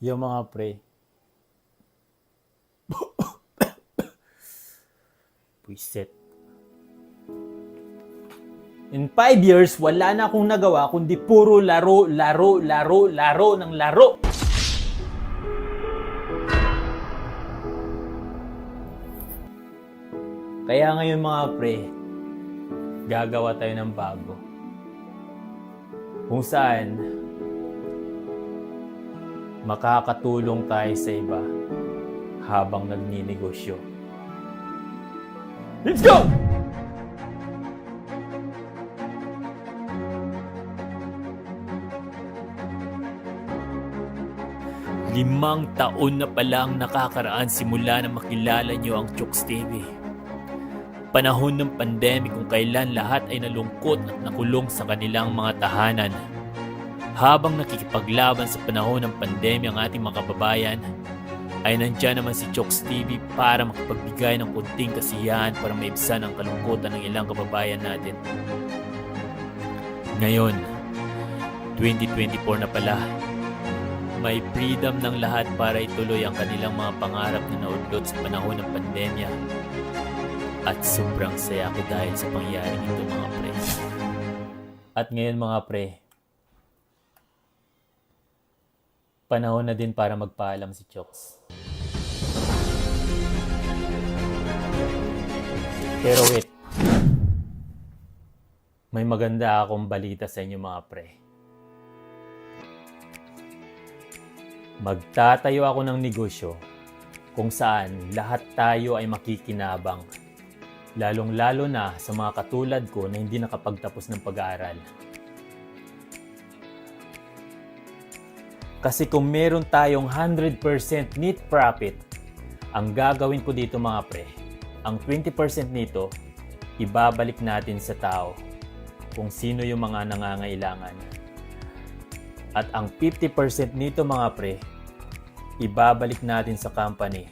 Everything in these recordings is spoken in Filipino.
Yung mga pre. Puiset. In 5 years, wala na akong nagawa kundi puro laro ng laro. Kaya ngayon mga pre, gagawa tayo ng bago. Kung saan, makakatulong tayo sa iba habang nagninegosyo. Let's go! Limang taon na palang nakakaraan simula na makilala niyo ang Chokes TV. Panahon ng pandemic kung kailan lahat ay nalungkot at nakulong sa kanilang mga tahanan. Habang nakikipaglaban sa panahon ng pandemya ang ating mga kababayan, ay nandyan naman si Chokes TV para makapagbigay ng kunting kasiyahan para maibsan ang kalungkutan ng ilang kababayan natin. Ngayon, 2024 na pala, may freedom ng lahat para ituloy ang kanilang mga pangarap na naudlot sa panahon ng pandemya. At sobrang saya ko dahil sa pangyayaring ito mga pre. At ngayon mga pre, panahon na din para magpaalam si Chokes. Pero wait, may maganda akong balita sa inyo mga pre. Magtatayo ako ng negosyo kung saan lahat tayo ay makikinabang. Lalong-lalo na sa mga katulad ko na hindi nakapagtapos ng pag-aaral. Kasi kung meron tayong 100% net profit, ang gagawin ko dito mga pre, ang 20% nito, ibabalik natin sa tao kung sino yung mga nangangailangan. At ang 50% nito mga pre, ibabalik natin sa company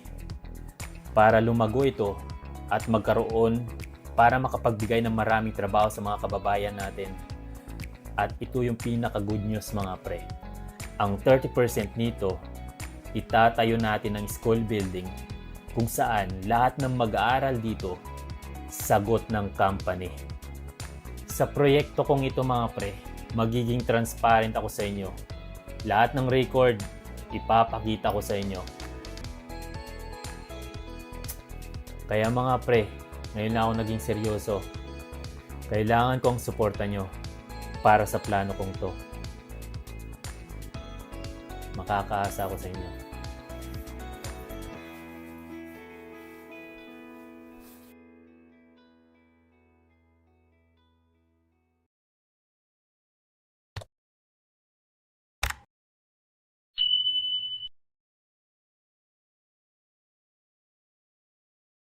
para lumago ito at magkaroon para makapagbigay ng maraming trabaho sa mga kababayan natin. At ito yung pinaka-good news mga pre. Ang 30% nito, itatayo natin ng school building kung saan lahat ng mag-aaral dito, sagot ng company. Sa proyekto kong ito mga pre, magiging transparent ako sa inyo. Lahat ng record, ipapakita ko sa inyo. Kaya mga pre, ngayon na ako naging seryoso. Kailangan ko ang suporta nyo para sa plano kong to. Makakaasa ako sa inyo.